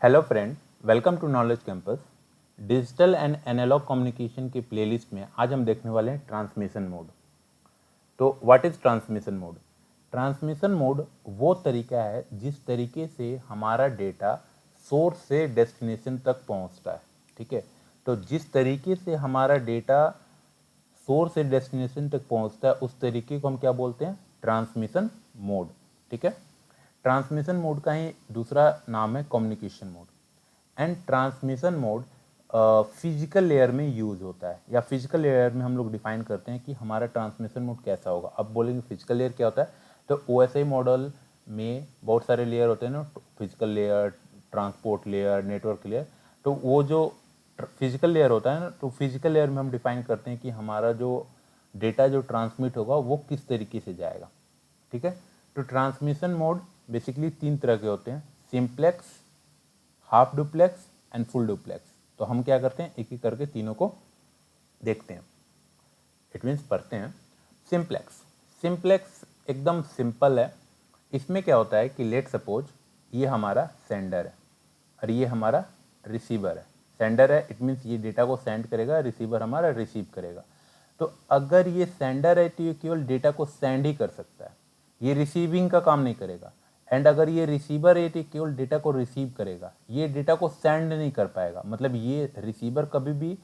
Hello friend, welcome to knowledge campus. Digital and analog communication की playlist में आज हम देखने वाले हैं ट्रांसमिशन मोड। तो what is transmission mode? Transmission mode वो तरीका है जिस तरीके से हमारा डेटा सोर्स से डेस्टिनेशन तक पहुंचता है। ठीक है, तो जिस तरीके से हमारा डेटा सोर्स से डेस्टिनेशन तक पहुंचता है उस तरीके को हम क्या बोलते हैं? Transmission mode. ठीक है, ट्रांसमिशन मोड का ही दूसरा नाम है communication mode. And transmission mode physical layer में यूज होता है, या फिजिकल लेयर में हम लोग डिफाइन करते हैं कि हमारा ट्रांसमिशन मोड कैसा होगा। अब बोलेंगे फिजिकल लेयर क्या होता है, तो ओएसआई मॉडल में बहुत सारे लेयर होते हैं ना, physical layer, transport layer, network layer. तो वो जो फिजिकल लेयर होता है ना, तो फिजिकल लेयर में हम डिफाइन करते हैं कि हमारा जो डेटा जो ट्रांसमिट होगा वो किस तरीके से जाएगा। ठीक है, तो ट्रांसमिशन मोड बेसिकली तीन तरह के होते हैं, simplex, half duplex and full duplex. तो हम क्या करते हैं, एक एक करके तीनों को देखते हैं। इट मीन्स पढ़ते हैं। सिंप्लेक्स, सिंप्लेक्स एकदम सिंपल है। इसमें क्या होता है कि लेट सपोज ये हमारा सेंडर है और ये हमारा रिसीवर है। सेंडर है, इट मीन्स ये डेटा को सेंड करेगा, रिसीवर हमारा रिसीव करेगा। तो अगर ये सेंडर है तो ये केवल डेटा को सेंड ही कर सकता है, ये रिसीविंग का काम नहीं करेगा। एंड अगर ये रिसीवर है तो केवल डेटा को रिसीव करेगा, ये डेटा को सेंड नहीं कर पाएगा। मतलब ये रिसीवर कभी भी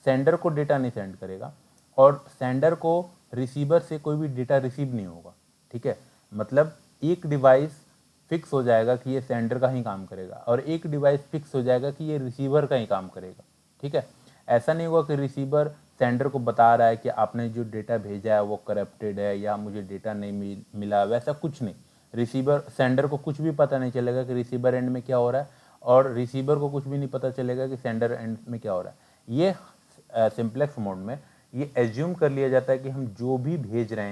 सेंडर को डेटा नहीं सेंड करेगा और सेंडर को रिसीवर से कोई भी डेटा रिसीव नहीं होगा। ठीक है, मतलब एक डिवाइस फिक्स हो जाएगा कि ये सेंडर का ही काम करेगा और एक डिवाइस फिक्स हो जाएगा कि ये रिसीवर का ही काम करेगा। ठीक है, ऐसा नहीं होगा कि रिसीवर सेंडर को बता रहा है कि आपने जो डेटा भेजा है वो करप्टेड है या मुझे डेटा नहीं मिला, वैसा कुछ नहीं। रिसीवर सेंडर को कुछ भी पता नहीं चलेगा कि रिसीवर एंड में क्या हो रहा है और रिसीवर को कुछ भी नहीं पता चलेगा कि सेंडर एंड में क्या हो रहा है। ये सिंप्लेक्स मोड में ये एज्यूम कर लिया जाता है कि हम जो भी भेज रहे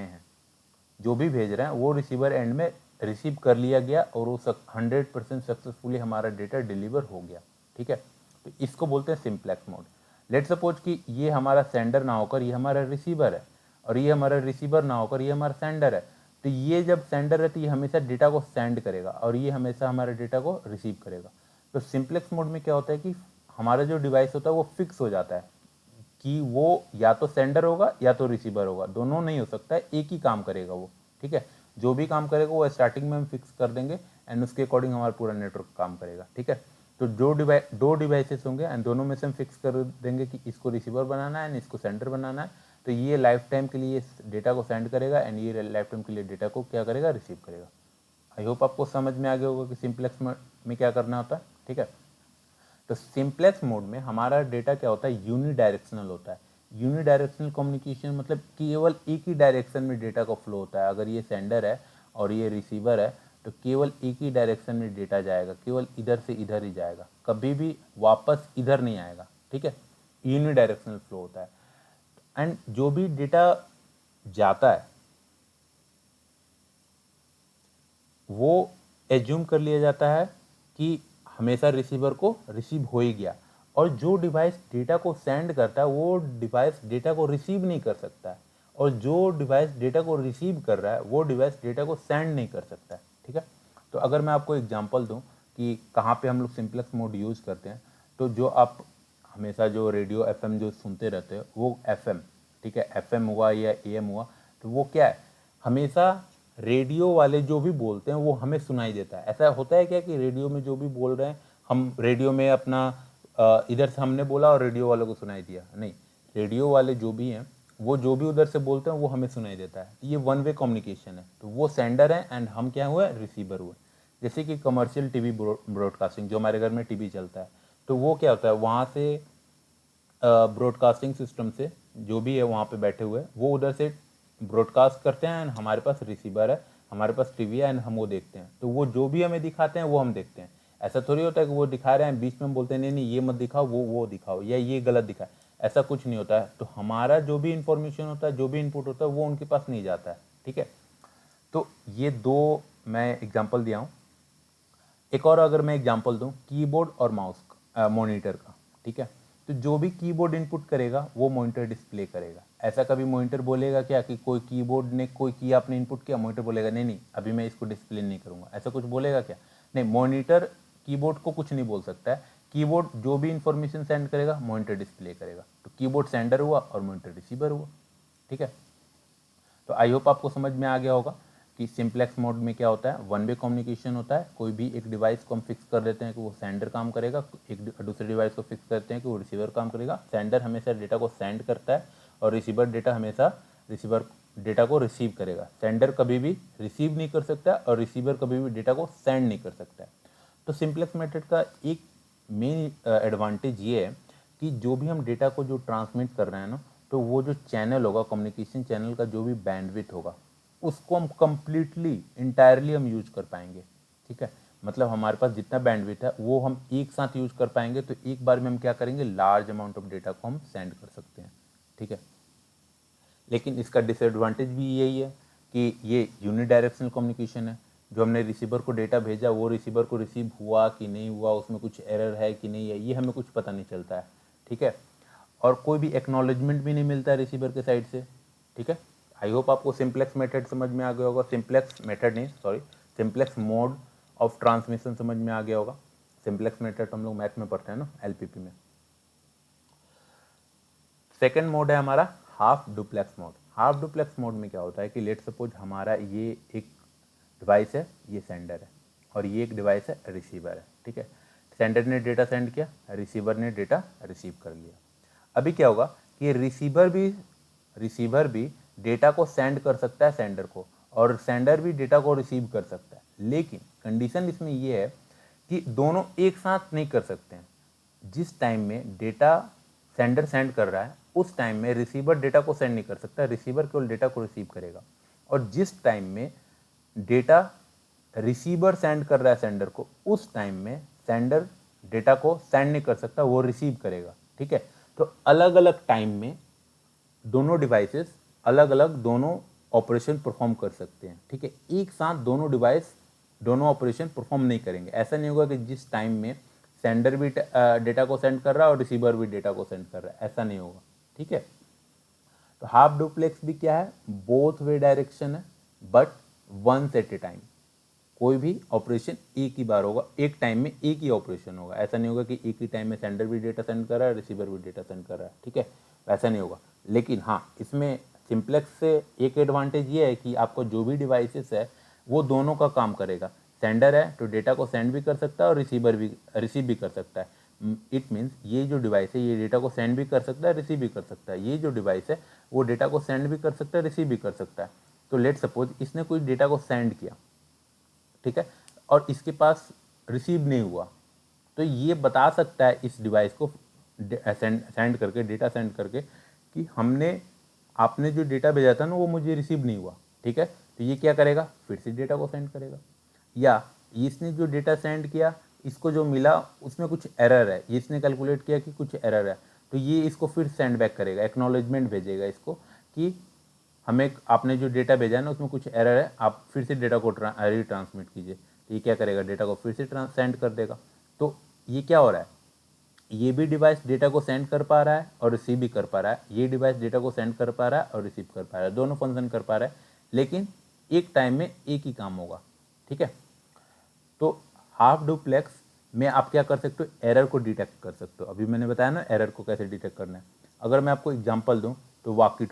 हैं वो रिसीवर एंड में रिसीव कर लिया गया और वो 100% सक्सेसफुली हमारा डेटा डिलीवर हो गया। ठीक है, तो इसको बोलते हैं सिंप्लेक्स मोड। लेट सपोज कि ये हमारा सेंडर ना होकर ये हमारा रिसीवर है और ये हमारा रिसीवर ना होकर ये हमारा सेंडर है। तो ये जब सेंडर है तो ये हमेशा डेटा को सेंड करेगा और ये हमेशा हमारे डेटा को रिसीव करेगा। तो सिंप्लेक्स मोड में क्या होता है कि हमारा जो डिवाइस होता है वो फिक्स हो जाता है कि वो या तो सेंडर होगा या तो रिसीवर होगा, दोनों नहीं हो सकता है, एक ही काम करेगा वो। ठीक है, जो भी काम करेगा वो स्टार्टिंग में हम फिक्स कर देंगे एंड उसके अकॉर्डिंग हमारा पूरा नेटवर्क काम करेगा। ठीक है, तो दो डिवाइसेस होंगे एंड दोनों में से हम फिक्स कर देंगे कि इसको रिसीवर बनाना है एंड इसको सेंडर बनाना है। तो ये लाइफ टाइम के लिए डेटा को सेंड करेगा एंड ये लाइफ टाइम के लिए डेटा को क्या करेगा, रिसीव करेगा। आई होप आपको समझ में आ गया होगा कि सिंप्लेक्स में क्या करना होता है। ठीक है, तो सिंप्लेक्स मोड में हमारा डेटा क्या होता है, यूनिडायरेक्शनल होता है। यूनिडायरेक्शनल कम्युनिकेशन मतलब केवल एक ही डायरेक्शन में डेटा का फ्लो होता है। अगर ये सेंडर है और ये रिसीवर है तो केवल एक ही डायरेक्शन में डेटा जाएगा, केवल इधर से इधर ही जाएगा, कभी भी वापस इधर नहीं आएगा। ठीक है, यूनिडायरेक्शनल फ्लो होता है। एंड जो भी डेटा जाता है वो एज्यूम कर लिया जाता है कि हमेशा रिसीवर को रिसीव हो ही गया, और जो डिवाइस डेटा को सेंड करता है वो डिवाइस डेटा को रिसीव नहीं कर सकता है, और जो डिवाइस डेटा को रिसीव कर रहा है वो डिवाइस डेटा को सेंड नहीं कर सकता है। ठीक है, तो अगर मैं आपको एग्जांपल दूं कि कहाँ पे हम लोग सिंप्लेक्स मोड यूज़ करते हैं, तो जो आप हमेशा जो रेडियो एफएम जो सुनते रहते हो वो एफएम, ठीक है, एफएम हुआ या एएम हुआ, तो वो क्या है, हमेशा रेडियो वाले जो भी बोलते हैं वो हमें सुनाई देता है। ऐसा होता है क्या कि रेडियो में जो भी बोल रहे हैं हम रेडियो में अपना इधर से हमने बोला और रेडियो वालों को सुनाई दिया? नहीं, रेडियो वाले जो भी हैं वो जो भी उधर से बोलते हैं वो हमें सुनाई देता है। ये वन वे कम्युनिकेशन है। तो वो सेंडर है एंड हम क्या हुए, रिसीवर हुए। जैसे कि कमर्शियल टीवी ब्रॉडकास्टिंग, जो हमारे घर में टीवी चलता है, तो वो क्या होता है, वहाँ से ब्रॉडकास्टिंग सिस्टम से जो भी है वहाँ पे बैठे हुए वो उधर से ब्रॉडकास्ट करते हैं एंड हमारे पास रिसीवर है, हमारे पास टीवी है एंड हम वो देखते हैं। तो वो जो भी हमें दिखाते हैं वो हम देखते हैं। ऐसा थोड़ी होता है कि वो दिखा रहे हैं बीच में हम बोलते हैं नहीं नहीं ये मत दिखाओ, वो दिखाओ या ये गलत दिखाए, ऐसा कुछ नहीं होता है। तो हमारा जो भी इंफॉर्मेशन होता है, जो भी इनपुट होता है वो उनके पास नहीं जाता है। ठीक है, तो ये दो मैं एग्जाम्पल दिया हूँ। एक और अगर मैं एग्जांपल दूं, कीबोर्ड और माउस मॉनिटर का। ठीक है, तो जो भी कीबोर्ड इनपुट करेगा वो मॉनिटर डिस्प्ले करेगा। ऐसा कभी मॉनिटर बोलेगा क्या कि कोई कीबोर्ड ने कोई की आपने इनपुट किया, मॉनिटर बोलेगा नहीं नहीं अभी मैं इसको डिस्प्ले नहीं करूंगा, ऐसा कुछ बोलेगा क्या? नहीं, मॉनिटर कीबोर्ड को कुछ नहीं बोल सकता है। कीबोर्ड जो भी इंफॉर्मेशन सेंड करेगा मॉनिटर डिस्प्ले करेगा। तो कीबोर्ड सेंडर हुआ और मॉनिटर रिसीवर हुआ। ठीक है, तो आई होप आपको समझ में आ गया होगा कि सिंप्लेक्स मोड में क्या होता है, वन वे कम्युनिकेशन होता है। कोई भी एक डिवाइस को हम फिक्स कर देते हैं कि वो सेंडर काम करेगा, एक दूसरे डिवाइस को फिक्स करते हैं कि वो रिसीवर काम करेगा। सेंडर हमेशा डेटा को सेंड करता है और रिसीवर डेटा को रिसीव करेगा। सेंडर कभी भी रिसीव नहीं कर सकता और रिसीवर कभी भी डेटा को सेंड नहीं कर सकता है। तो सिंप्लेक्स मेथड का एक मेन एडवांटेज ये है कि जो भी हम डेटा को जो ट्रांसमिट कर रहे हैं ना, तो वो जो चैनल होगा, कम्युनिकेशन चैनल का जो भी बैंडविड्थ होगा, उसको हम कंप्लीटली इंटायरली हम यूज कर पाएंगे। ठीक है, मतलब हमारे पास जितना बैंडविड्थ है वो हम एक साथ यूज कर पाएंगे। तो एक बार में हम क्या करेंगे, लार्ज अमाउंट ऑफ डेटा को हम सेंड कर सकते हैं। ठीक है, लेकिन इसका डिसएडवांटेज भी यही है कि ये यूनिडायरेक्शनल कम्युनिकेशन है। जो हमने रिसीवर को डेटा भेजा वो रिसीवर को रिसीव हुआ कि नहीं हुआ, उसमें कुछ एरर है कि नहीं है, ये हमें कुछ पता नहीं चलता है। ठीक है, और कोई भी एक्नॉलेजमेंट भी नहीं मिलता है रिसीवर के साइड से। ठीक है, आई होप आपको सिंप्लेक्स मेथड समझ में आ गया होगा। सिंप्लेक्स मोड ऑफ ट्रांसमिशन समझ में आ गया होगा। सिंप्लेक्स मेथड हम लोग मैथ में पढ़ते हैं ना, एलपीपी में। सेकेंड मोड है हमारा half duplex mode. Half duplex mode में क्या होता है कि लेट सपोज हमारा ये एक डिवाइस है, ये सेंडर है, और ये एक डिवाइस है रिसीवर है। ठीक है, सेंडर ने डेटा सेंड किया, रिसीवर ने डेटा रिसीव कर लिया। अभी क्या होगा कि रिसीवर भी डेटा को सेंड कर सकता है सेंडर को, और सेंडर भी डेटा को रिसीव कर सकता है। लेकिन कंडीशन इसमें ये है कि दोनों एक साथ नहीं कर सकते हैं। जिस टाइम में डेटा सेंडर सेंड कर रहा है उस टाइम में रिसीवर डेटा को सेंड नहीं कर सकता, रिसीवर केवल डेटा को रिसीव करेगा। और जिस टाइम में डेटा रिसीवर सेंड कर रहा है सेंडर को, उस टाइम में सेंडर डेटा को सेंड नहीं कर सकता, वो रिसीव करेगा। ठीक है, तो अलग अलग टाइम में दोनों डिवाइसेस अलग अलग दोनों ऑपरेशन परफॉर्म कर सकते हैं। ठीक है, एक साथ दोनों डिवाइस दोनों ऑपरेशन परफॉर्म नहीं करेंगे। ऐसा नहीं होगा कि जिस टाइम में सेंडर भी डेटा को सेंड कर रहा है और रिसीवर भी डेटा को सेंड कर रहा है, ऐसा नहीं होगा। ठीक है, तो हाफ डुप्लेक्स भी क्या है, बोथ वे डायरेक्शन है, but once at a time. कोई भी ऑपरेशन एक ही बार होगा, एक टाइम में एक ही ऑपरेशन होगा। ऐसा नहीं होगा कि एक ही टाइम में सेंडर भी डेटा सेंड कर रहा है, रिसीवर भी डेटा सेंड कर रहा है। ठीक है, ऐसा नहीं होगा। लेकिन हाँ, इसमें सिंप्लेक्स से एक एडवांटेज ये है कि आपको जो भी डिवाइसेस है वो दोनों का काम करेगा। सेंडर है तो डेटा को सेंड भी कर सकता है और रिसीवर भी रिसीव भी कर सकता है। इट मीन्स ये जो डिवाइस है ये डेटा को सेंड भी कर सकता है, रिसीव भी कर सकता है। ये जो डिवाइस है वो डेटा को सेंड भी कर सकता है, रिसीव भी कर सकता है। तो लेट सपोज इसने कोई डेटा को सेंड किया, ठीक है, और इसके पास रिसीव नहीं हुआ, तो ये बता सकता है इस डिवाइस को सेंड करके, डेटा सेंड करके, कि आपने जो डेटा भेजा था ना वो मुझे रिसीव नहीं हुआ। ठीक है, तो ये क्या करेगा, फिर से डेटा को सेंड करेगा। या इसने जो डेटा सेंड किया, इसको जो मिला उसमें कुछ एरर है, इसने कैलकुलेट किया कि कुछ एरर है, तो ये इसको फिर सेंड बैक करेगा, एक्नॉलेजमेंट भेजेगा इसको कि हमें आपने जो डेटा भेजा है ना उसमें कुछ एरर है, आप फिर से डेटा को रिट्रांसमिट कीजिए। तो ये क्या करेगा, डेटा को फिर से सेंड कर देगा। तो ये क्या हो रहा है, ये भी डिवाइस डेटा को सेंड कर पा रहा है और रिसीव भी कर पा रहा है, ये डिवाइस डेटा को सेंड कर पा रहा है और रिसीव कर पा रहा है, दोनों फंक्शन कर पा रहा है, लेकिन एक टाइम में एक ही काम होगा। ठीक है, तो हाफ डुप्लेक्स में आप क्या कर सकते हो, एरर को डिटेक्ट कर सकते हो। अभी मैंने बताया ना एरर को कैसे डिटेक्ट करना है। अगर मैं आपको एग्जांपल दूं तो वाकी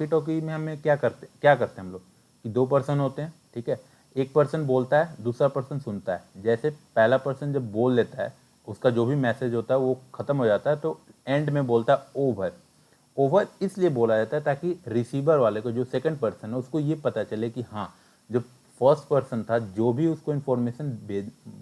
टॉकी में हमें क्या करते हैं हम लोग कि दो पर्सन होते हैं। ठीक है, एक पर्सन बोलता है, दूसरा पर्सन सुनता है। जैसे पहला पर्सन जब बोल लेता है, उसका जो भी मैसेज होता है वो खत्म हो जाता है, तो एंड में बोलता है ओवर इसलिए बोला जाता है ताकि रिसीवर वाले को, जो सेकंड पर्सन है, उसको ये पता चले कि हाँ, जो फर्स्ट पर्सन था, जो भी उसको इन्फॉर्मेशन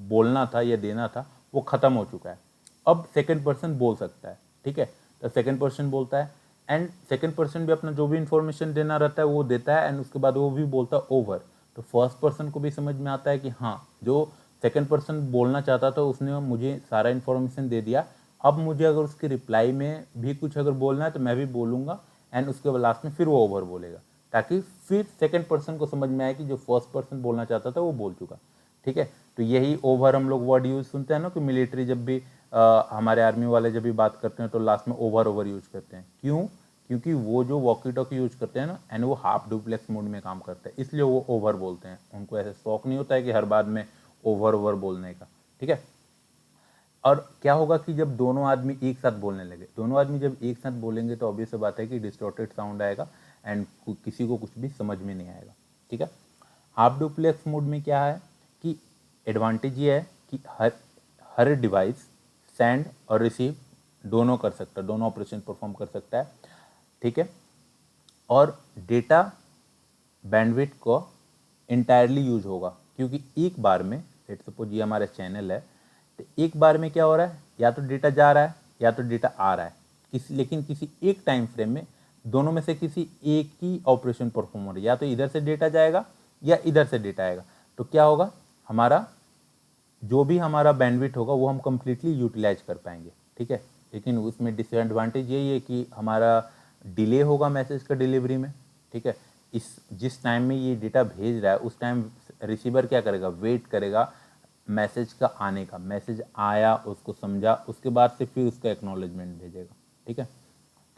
बोलना था या देना था, वो खत्म हो चुका है। अब सेकंड पर्सन बोल सकता है। ठीक है, तो सेकंड पर्सन बोलता है एंड सेकंड पर्सन भी अपना जो भी इन्फॉर्मेशन देना रहता है वो देता है, एंड उसके बाद वो भी बोलता है ओवर। तो फर्स्ट पर्सन को भी समझ में आता है कि हाँ, जो सेकंड पर्सन बोलना चाहता था उसने मुझे सारा इन्फॉर्मेशन दे दिया, अब मुझे अगर उसके रिप्लाई में भी कुछ अगर बोलना है तो मैं भी बोलूँगा, एंड उसके बाद लास्ट में फिर वो ओवर बोलेगा, ताकि फिर सेकंड पर्सन को समझ में आए कि जो फर्स्ट पर्सन बोलना चाहता था वो बोल चुका। ठीक है, तो यही ओवर हम लोग वर्ड यूज सुनते हैं ना कि मिलिट्री जब भी हमारे आर्मी वाले जब भी बात करते हैं तो लास्ट में ओवर यूज करते हैं। क्यों, क्योंकि वो जो वॉकी टॉकी यूज करते हैं ना, एंड वो हाफ डुप्लेक्स मोड में काम करते हैं, इसलिए वो ओवर बोलते हैं। उनको ऐसे शौक नहीं होता है कि हर बात में ओवर बोलने का। ठीक है। और क्या होगा कि जब दोनों आदमी एक साथ बोलने लगे, दोनों आदमी जब एक साथ बोलेंगे तो ऑब्वियस बात है कि डिस्टॉर्टेड साउंड आएगा एंड किसी को कुछ भी समझ में नहीं आएगा। ठीक है। हाफ डुप्लेक्स मोड में क्या है कि एडवांटेज ये है कि हर डिवाइस सेंड और रिसीव दोनों कर सकता है, दोनों ऑपरेशन परफॉर्म कर सकता है। ठीक है। और डेटा बैंडविड्थ को इंटायरली यूज होगा, क्योंकि एक बार में लेट्स सपोज ये हमारा चैनल है, तो एक बार में क्या हो रहा है, या तो डेटा जा रहा है या तो डेटा आ रहा है, लेकिन किसी एक टाइम फ्रेम में दोनों में से किसी एक ही ऑपरेशन परफॉर्म हो रहा है, या तो इधर से डेटा जाएगा या इधर से डेटा आएगा। तो क्या होगा, हमारा जो भी हमारा बैंडविड्थ होगा वो हम कंप्लीटली यूटिलाइज कर पाएंगे। ठीक है। लेकिन उसमें डिसएडवांटेज यही है कि हमारा डिले होगा मैसेज का डिलीवरी में। ठीक है। जिस टाइम में ये डेटा भेज रहा है उस टाइम रिसीवर क्या करेगा, वेट करेगा मैसेज का आने का, मैसेज आया उसको समझा, उसके बाद से फिर उसका एक्नॉलेजमेंट भेजेगा। ठीक है।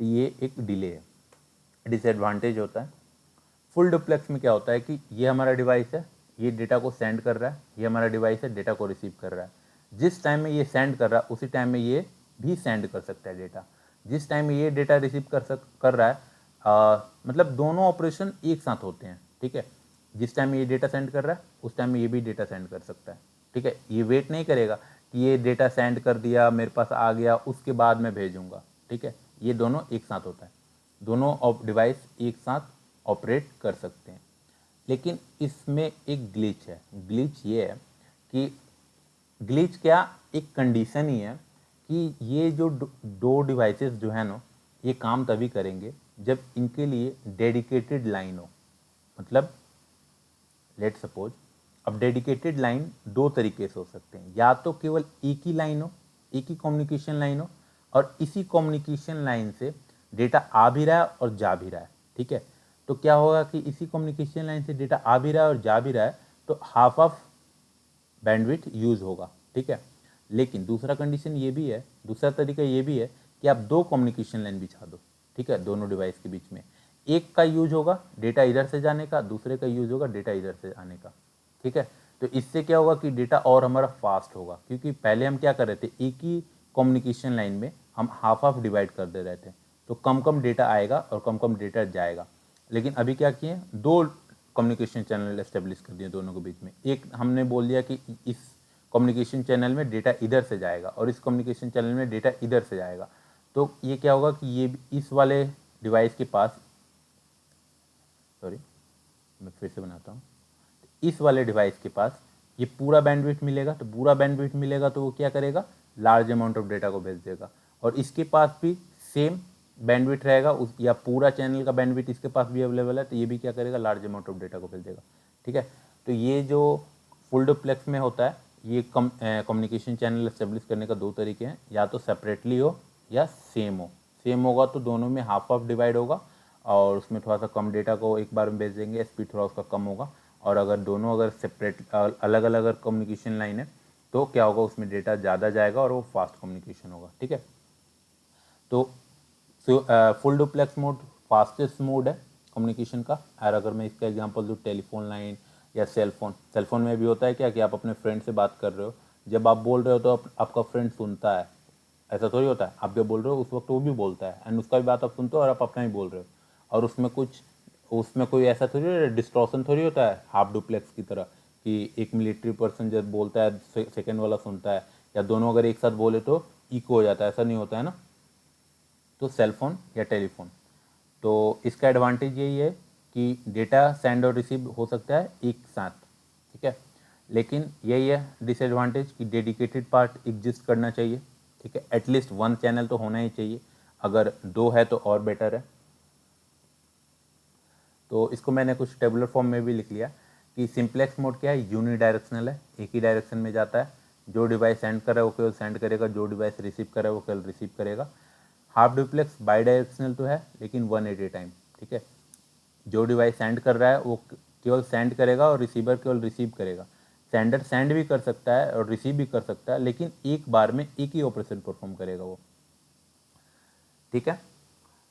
तो ये एक डिले है, डिसएडवांटेज होता है। फुल डुप्लेक्स में क्या होता है कि ये हमारा डिवाइस है, ये डेटा को सेंड कर रहा है, ये हमारा डिवाइस है, डेटा को रिसीव कर रहा है। जिस टाइम में ये सेंड कर रहा है उसी टाइम में ये भी सेंड कर सकता है डेटा। जिस टाइम में ये डेटा रिसीव कर रहा है मतलब दोनों ऑपरेशन एक साथ होते हैं। ठीक है। जिस टाइम में ये डेटा सेंड कर रहा है उस टाइम में ये भी डेटा सेंड कर सकता है। ठीक है। ये वेट नहीं करेगा कि ये डेटा सेंड कर दिया, मेरे पास आ गया, उसके बाद मैं भेजूंगा। ठीक है। ये दोनों एक साथ होता है, दोनों डिवाइस एक साथ ऑपरेट कर सकते हैं। लेकिन इसमें एक ग्लिच है। ग्लिच ये है कि ग्लिच क्या, एक कंडीशन ही है कि ये जो दो डिवाइसेस जो है ना, ये काम तभी करेंगे जब इनके लिए डेडिकेटेड लाइन हो। मतलब लेट सपोज, अब डेडिकेटेड लाइन दो तरीके से हो सकते हैं, या तो केवल एक ही लाइन हो, एक ही कम्युनिकेशन लाइन हो, और इसी कम्युनिकेशन लाइन से डेटा आ भी रहा है और जा भी रहा है। ठीक है। तो क्या होगा कि इसी कम्युनिकेशन लाइन से डेटा आ भी रहा है और जा भी रहा है, तो हाफ ऑफ बैंडविड्थ यूज होगा। ठीक है। लेकिन दूसरा कंडीशन ये भी है, दूसरा तरीका ये भी है कि आप दो कम्युनिकेशन लाइन बिछा दो। ठीक है। दोनों डिवाइस के बीच में एक का यूज होगा डेटा इधर से जाने का, दूसरे का यूज होगा डेटा इधर से आने का। ठीक है। तो इससे क्या होगा कि डेटा और हमारा फास्ट होगा, क्योंकि पहले हम क्या कर रहे थे, एक ही कम्युनिकेशन लाइन में हम हाफ हाफ डिवाइड कर दे रहे थे, तो कम कम डेटा आएगा और कम कम डेटा जाएगा। लेकिन अभी क्या किए, दो कम्युनिकेशन चैनल एस्टेब्लिश कर दिए दोनों के बीच में। एक हमने बोल दिया कि इस कम्युनिकेशन चैनल में डेटा इधर से जाएगा और इस कम्युनिकेशन चैनल में डेटा इधर से जाएगा। तो ये क्या होगा कि ये इस वाले डिवाइस के पास, सॉरी मैं फिर से बनाता हूँ, इस वाले डिवाइस के पास ये पूरा बैंडविड्थ मिलेगा। तो पूरा बैंडविड्थ मिलेगा तो वो क्या करेगा, लार्ज अमाउंट ऑफ डेटा को भेज देगा। और इसके पास भी सेम बैंडविड्थ रहेगा उस, या पूरा चैनल का बैंडविड्थ इसके पास भी अवेलेबल है, तो ये भी क्या करेगा, लार्ज अमाउंट ऑफ डेटा को भेज देगा। ठीक है। तो ये जो फुल डुप्लेक्स में होता है, ये कम्युनिकेशन चैनल एस्टेब्लिश करने का दो तरीके हैं, या तो सेपरेटली हो या सेम हो। सेम होगा तो दोनों में हाफ हाफ डिवाइड होगा और उसमें थोड़ा सा कम डेटा को एक बार में भेज देंगे, स्पीड थोड़ा उसका कम होगा। और अगर दोनों अगर सेपरेट अलग अलग अगर कम्युनिकेशन लाइन है तो क्या होगा, उसमें डेटा ज़्यादा जाएगा और वो फास्ट कम्युनिकेशन होगा। ठीक है। तो full duplex mode fastest mode है कम्युनिकेशन का। और अगर मैं इसका एग्जांपल दूँ, टेलीफोन लाइन या सेल फोन में भी होता है क्या कि आप अपने फ्रेंड से बात कर रहे हो, जब आप बोल रहे हो तो आपका फ्रेंड सुनता है, ऐसा थोड़ी होता है। आप जब बोल रहे हो उस वक्त वो भी बोलता है एंड उसका भी बात आप सुनते हो और आप अपना ही बोल रहे हो, और उसमें कोई ऐसा थोड़ी डिस्टॉर्शन थोड़ी होता है हाफ डुप्लेक्स की तरह कि एक मिलिट्री पर्सन जब बोलता है सेकेंड वाला सुनता है, या दोनों अगर एक साथ बोले तो इको हो जाता है, ऐसा नहीं होता है ना। तो सेल फोन या टेलीफोन, तो इसका एडवांटेज यही है कि डेटा सेंड और रिसीव हो सकता है एक साथ। ठीक है। लेकिन यही है डिसएडवांटेज कि डेडिकेटेड पार्ट एग्जिस्ट करना चाहिए। ठीक है। एटलीस्ट वन चैनल तो होना ही चाहिए, अगर दो है तो और बेटर है। तो इसको मैंने कुछ टेबुलर फॉर्म में भी लिख लिया कि सिंप्लेक्स मोड क्या है, यूनिडायरेक्शनल है, एक ही डायरेक्शन में जाता है। जो डिवाइस सेंड कर रहा है वो केवल सेंड करेगा, जो डिवाइस रिसीव कर रहा है वो केवल रिसीव करेगा। हाफ डुप्लेक्स बाई डायरेक्शनल तो है लेकिन वन एट ए टाइम। ठीक है। जो डिवाइस सेंड कर रहा है वो केवल सेंड करेगा और रिसीवर केवल रिसीव करेगा। सेंडर सेंड भी कर सकता है और रिसीव भी कर सकता है, लेकिन एक बार में एक ही ऑपरेशन परफॉर्म करेगा वो। ठीक है।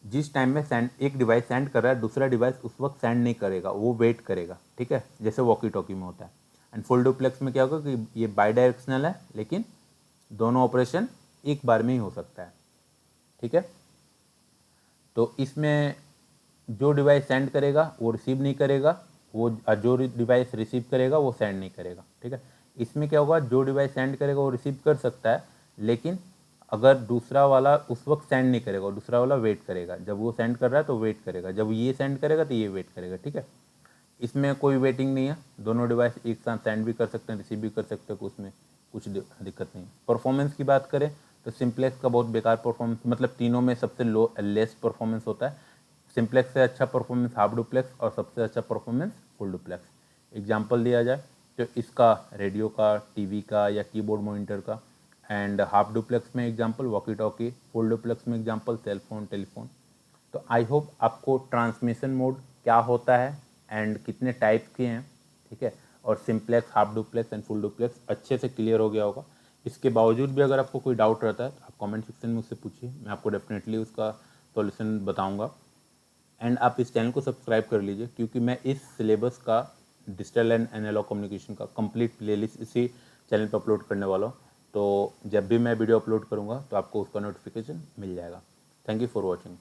जिस टाइम में सेंड एक डिवाइस सेंड कर रहा है दूसरा डिवाइस उस वक्त सेंड नहीं करेगा, वो वेट करेगा। ठीक है। जैसे वॉकी टॉकी में होता है। एंड फुल डुप्लेक्स में क्या होगा कि ये बाई डायरेक्शनल है, लेकिन दोनों ऑपरेशन एक बार में ही हो सकता है। ठीक है, तो इसमें जो डिवाइस सेंड करेगा वो रिसीव नहीं करेगा, वो जो डिवाइस रिसीव करेगा वो सेंड नहीं करेगा। ठीक है, इसमें क्या होगा, जो डिवाइस सेंड करेगा वो रिसीव कर सकता है, लेकिन अगर दूसरा वाला उस वक्त सेंड नहीं करेगा, दूसरा वाला वेट करेगा। जब वो सेंड कर रहा है तो वेट करेगा, जब ये सेंड करेगा तो ये वेट करेगा। ठीक है, इसमें कोई वेटिंग नहीं है, दोनों डिवाइस एक साथ सेंड भी कर सकते हैं, रिसीव भी कर सकते हैं, उसमें कुछ दिक्कत नहीं है। परफॉर्मेंस की बात करें तो सिंप्लेक्स का बहुत बेकार परफॉर्मेंस, मतलब तीनों में सबसे लेस परफॉर्मेंस होता है। सिंप्लेक्स से अच्छा परफॉर्मेंस हाफ डुप्लेक्स और सबसे अच्छा परफॉर्मेंस फुल डुप्लेक्स। एग्जांपल दिया जाए तो इसका रेडियो का, टीवी का या कीबोर्ड मॉनिटर का। एंड हाफ डुप्लेक्स में example walkie talkie, full duplex में एग्जांपल सेल फोन, टेलीफोन। तो आई होप आपको ट्रांसमिशन मोड क्या होता है एंड कितने टाइप्स के हैं, ठीक है, और simplex, half duplex and full duplex अच्छे से क्लियर हो गया होगा। इसके बावजूद भी अगर आपको कोई डाउट रहता है तो आप कमेंट सेक्शन में मुझसे पूछिए, मैं आपको डेफिनेटली उसका सॉल्यूशन बताऊंगा। एंड आप इस चैनल को सब्सक्राइब कर लीजिए, क्योंकि मैं इस सिलेबस का डिजिटल एंड एनालॉग कम्युनिकेशन का कंप्लीट प्लेलिस्ट इसी चैनल पर अपलोड करने वाला हूँ। तो जब भी मैं वीडियो अपलोड करूँगा तो आपको उसका नोटिफिकेशन मिल जाएगा। Thank you for watching.